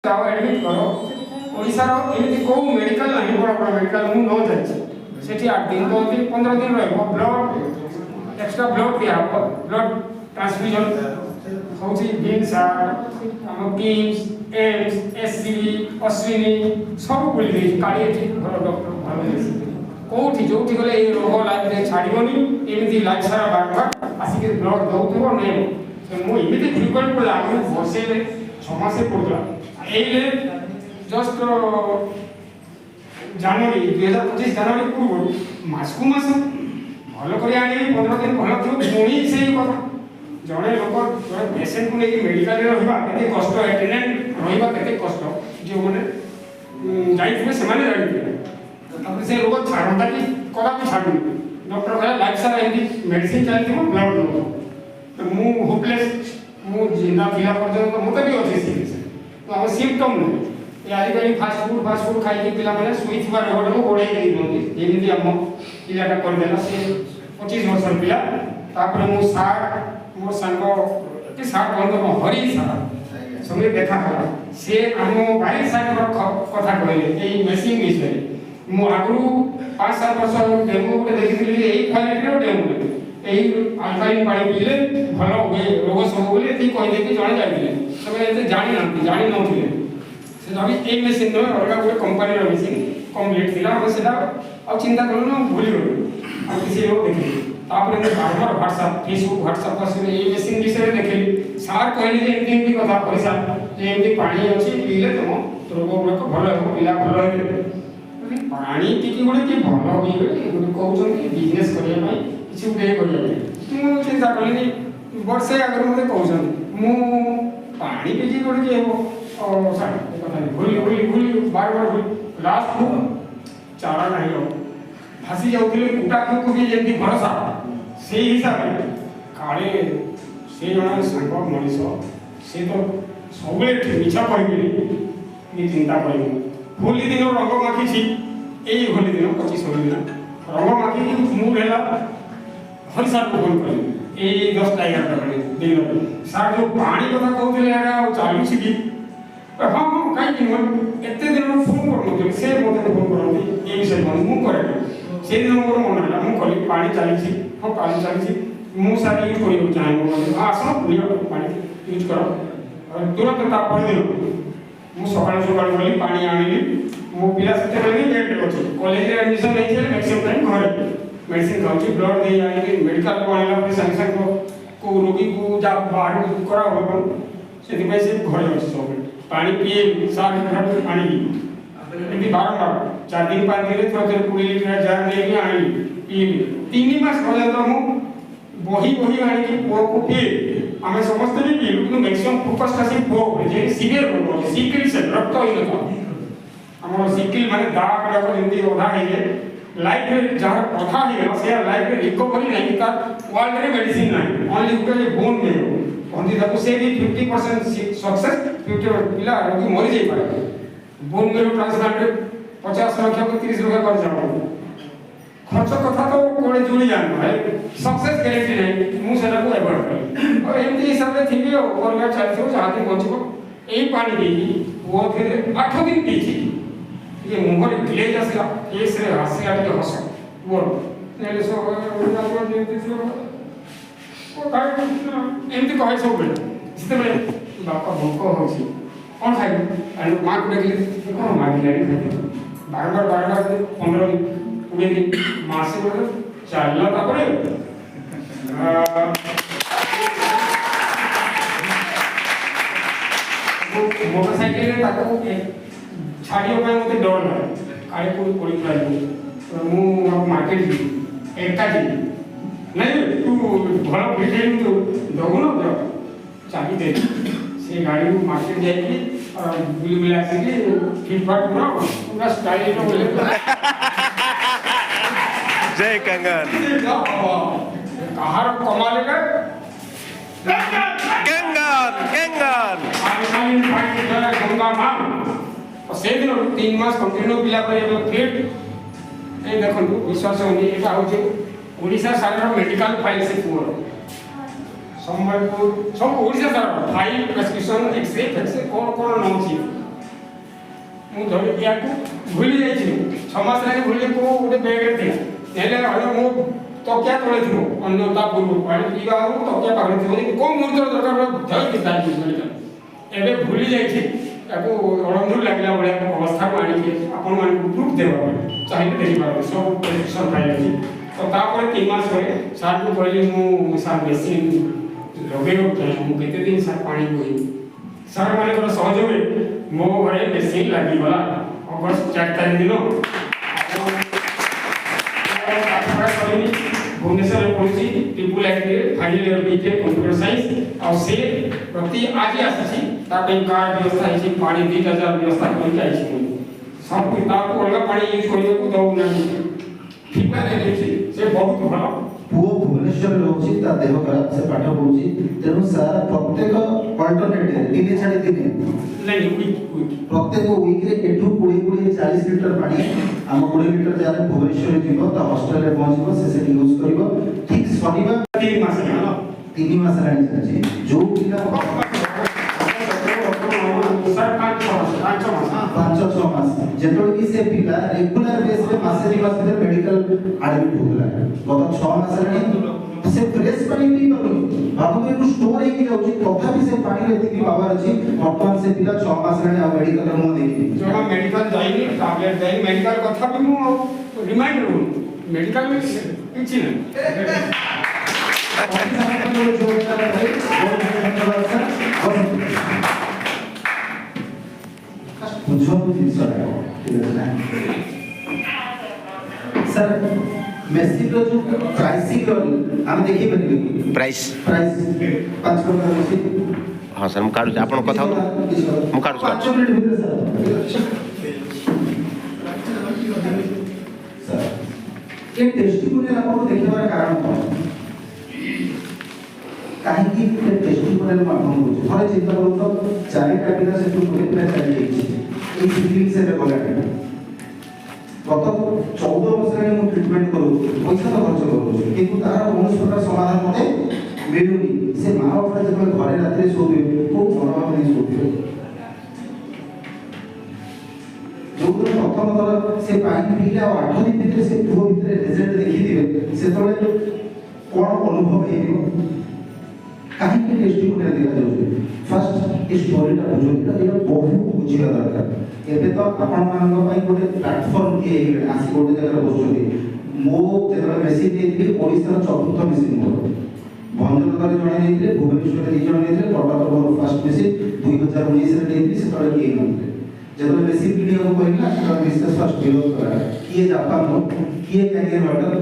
जाओ एडमिट करो ओडिशा रो एमती को मेडिकल नहीं बड़ा बड़ा मेडिकल मु न जाछि सेठी 8 दिन 2 दिन 15 दिन रहबो ब्लड एक्स्ट्रा ब्लड दिया हो ब्लड ट्रांसफ्यूजन होछि बिन सार हम किम्स एम्स एससीबी अश्विनी सब बोली दे काली एठी घर डॉक्टर भालो देसी कोठी जोठी गले ए रोग लाइफ रे छाडिबोनी एमती लाइफ सारा बार आसी के ब्लड दउथबो नै मु एमती फ्रीक्वेंट पला हम वर्षे 6 मास पड़ला एले जस्ट जनवरी 2025 जनवरी पूर्व मासकु मास भल कर आनी 15 दिन भल थो पुणी से कथा जड़े लोक जड़े पेसेंट को लेकिन मेडिकल रहा केते कष्ट अटेंडेंट रहा केते कष्ट जो मैंने जाइए से जानी से रोग छाड़ता कि कदा भी छाड़ू डॉक्टर कहे लाइफ सारा एमती मेडिसिन चलती ब्लड दो तो मु होपलेस मु जिंदा थिला पर्यंत मते भी अच्छे सीरियस तो हम सिम्पटम नहीं ये आजिकल फास्ट फूड खाई पिला मैंने सुई थी रोग को गोड़े देती जमी आम पिलाटा करदेला से 25 वर्ष पिला तापर मु सार मोर संग के सार बंद हरी सार संगे देखा से आम भाई सार कथा कहले ये मेसिन विषय मु आगु 5-7 वर्ष डेंगू गोटे देखी यही क्वालिटी डेंगू यही अल्कालाइन पानी पीले भल हुए रोग सब बोले ये कहीदे कि जड़े जाइए से जानी ना से अभी ए मेसीन अलग गोटे कंपानी मेसीन कम्प्लीट थी हम से चिंता करूँ भूली गलु आ किसी लोग देखे तापर बार व्हाट्सएप फेसबुक ये मेसीन विषय देखी सार कहले एमती कथा पैसा एमती पानी अच्छी पीले तुम रोग गुड़ाक भल हो पिला भल हो पानी टी गोटे कि भल हो कहते बिजनेस करने किसी गोटे मुझे चिंता कली वर्षे आगे मत कहते मु पानी पीकी गोटे कि हम भूली बार बार भूली लास्ट को चारा नहीं भासी जाऊे कुटा को भी जमी भरोसा से हिसाब से काले से जन सांग मनीष से तो सब मिछ कह चिंता कर होली दिन रंग माखी यही होली दिन 25 होली दिन रंग माखी मूड है हरी सार को फोन कर यही 10-11 दिन सार जो पानी कथा कहते चलुची कि हाँ हाँ कहीं एत दिन फोन कर से मत फोन करती ये विषय मुझे से दिन मोर मन है मुझे कल पा चली हाँ पा चली मुझे सार यूज कर चाहिए आस पानी यूज कर तुरंत तापर दिन मुझे सका गली पा आनी मो पिला से बेड अच्छे कॉलेज एडमिशन नहीं मैक्सिमम टाइम घर मेडिसिन खाऊँ ब्लड दे आनी मेडिकल को आना सागे सागे को रोगी को जा बाहर करा से घर अच्छे सब पानी पीए सार पानी एमती बारंबार 4 दिन 5 दिन थोड़ा थोड़ा 20 लीटर जार नहीं आनी पीली 3 मास पर्यटन मुझे बही आनी पुआ को पीए आम समस्त भी पीलु कि मैक्सिमम फोकस था पुआ जे सीवियर रोग सिकिल से रक्तहीनता आम सिकिल माने दाग गुड़ाक जमी अधा है लाइफ में जहाँ अधा है से लाइफ में रिकवरी नहीं तार वर्ल्ड में मेडिसिन ना ओनली गोटे बोन में कहती ताको से भी 50% सक्सेस 50 पिला रोगी मरी जाई पारे बोन मेरो ट्रांसप्लांट 50 लाख को 30 लाख कर जाओ खर्च कथा तो कोड़े जुड़ी जान भाई सक्सेस गारंटी नहीं मु सेटा को अवॉइड कर और एमती हिसाब से थी और मैं चाहती हूं जहां तक बचबो एई पानी देगी वो फिर 8 दिन पीची ये मुंहर ग्लेज आसला केस रे हासिया के हस बोल नेले सो उना जेंती सो ओ काय एमती कहे सब बेले जिते बेले बापा भूख होसी कौन खाई एंड मां को देखले कौन मां लाड़ी खाई बार बार 15 दिन 20 दिन मासे बोले चलला तापरे मोटरसाइकिल रे ताको छाड़ियो पे मते डर ना काले कोई पड़ी पड़ा मु मार्केट जी एकटा जी नहीं तू भल भेटेन तू दगुन चाबी दे से गाड़ी को मार्केट जाई और बुली बुला के फिट फाट पूरा स्टाइल तो बोले जय कंगन कहार कमाल का कंगन कंगन आमिन फाइट गंगा मां से दिन 3 मास कंटिन्यू पिला फिर ये देखो विश्वास होनी यहाँ हूँ ओडिशा सारा मेडिकल फाइल से पुअर संबलपुर सब ओडिशा सारा फाइल प्रेस्क्रिप्शन एक्सरे फेक्सरे कौन कौन नौ ମୁଁ ଧରିକି ୟାକୁ ଭୁଲି ଯାଇଥିଲି 6 ମାସ ଲାଗି ଭୁଲି ଗୋଟେ ବ୍ୟାଗରେ ଥିଲା ହେଲେ ହଳେ ମୁଁ ତକିଆ ତଳେ ଥିବ ଅନ୍ୟ ତା ପୂର୍ବରୁ ପାଣି ପିଇବା ଆଉ ତକିଆ ପାଖରେ ଥିବ ଯଦି କୋଉ ମୁହୂର୍ତ୍ତରେ ଦରକାର ଧରିକି ଏବେ ଭୁଲି ଯାଇଛି ତାକୁ ଅଳନ୍ଧୁର ଲାଗିଲା ଭଳିଆ ଅବସ୍ଥାକୁ ଆଣିକି ଆପଣମାନଙ୍କୁ ପ୍ରୁଫ୍ ଦେବା ପାଇଁ ଚାହିଁଲେ ଦେଖିପାରନ୍ତି ସବୁ ପ୍ରେସକ୍ରିପସନ୍ ଫାଇଲ୍ ଅଛି ତ ତାପରେ 3 ମାସ ପରେ ସାର୍ଙ୍କୁ କହିଲି ମୁଁ ସାର୍ ମେସିନ୍ ଲଗେଇବାକୁ ଚାହେଁ ମୁଁ କେତେ ଦିନ ସାର୍ ପାଣି ବୋହିବି ସାର୍ ମାନଙ୍କର ସହଯୋଗରେ ମୋ ଘରେ ମେସିନ୍ ଲାଗିଗଲା ଅଗଷ୍ଟ 4 ତାରିଖ ଦିନ भुवनेश्वर पढ़ुची triple IT final year BTech computer science और से प्रति आज आसी कार व्यवस्था है पानी 2000 व्यवस्था करके आई सब किताब को अलग पानी यूज करने को दो ना ठीक है से बहुत भला पुओ भुवनेश्वर रहउची ता देह खराब से पाठ पढुची तेनु सारा प्रत्येक अल्टरनेटिव दिने छाडी दिने नहीं वीक प्रत्येक वीक रे एठू 20 लीटर पानी हम 20 लीटर जारे भुवनेश्वर जीवो ता हॉस्टल रे पहुंचबो से सेठी यूज करबो ठीक शनिवार 3 मास है 3 मास रानी छै जो पिला सर 5-6 मास जेतों की से पिला रेगुलर बेस रे मासे दी मास रे मेडिकल एडमिट होतला गत 6 मास रे से फ्रेश पानी पी पारो बाबू को स्टोर हे कि जाउची तथापि से पानी रे एतिकी पावर अछि वर्तमान से पिला 6 मास रे आ मेडिकल रे मो देखि जो हम मेडिकल जाइनी टैबलेट जाइनी मेडिकल कथा भी मु रिमाइंडर हूं मेडिकल में किछि नहीं सर मेसी रो जो प्राइसिंग रो हम देखि परिबे प्राइस 5 प्रकार अछि हाँ सर मुझे आप कथा मुझे 5 मिनट भीतर सर ये टेस्टिमोनियल आपको देखिबार कारण कोन काहे कि टेस्टिमोनियल माध्यम होछ थोड़े चिंता करू तो चारिटा पिला से तू केतना चाहि ଯାଇଛି এই ফিলিং से बोला गत 14 वर्ष रे मु ट्रीटमेंट करू पैसा तो खर्च करू किंतु तार कौन प्रकार समाधान मते मिलुनी से मां बाप जब घरे रात्रि सोबे को बड़ा नहीं सोबे जो प्रथम थर से पानी पीला 8 दिन भीतर से पुओ भीतर रिजल्ट देखि दिबे से तळे कोन अनुभव हेबो काहे कि टेस्टिमोनियल देखा जाउछ फर्स्ट इस स्टोरीटा बुझोटा ये बहुत बुझिया दरकार एबे तो आपण मानक पई गोटे प्लेटफॉर्म के आसी गोटे जगह बसुछी मो जेतरा मेसिन देथि ओडिसा चतुर्थ मेसिन मोर भंजनगर जणे नेइले भुवनेश्वर रे जणे नेइले कटक मोर फर्स्ट मेसिन 2019 रे देथि से तळे के नथले जेतरा मेसिन किनियो कहला तो बिजनेस फर्स्ट विरोध करा किए जापान किए कैरियर वाटर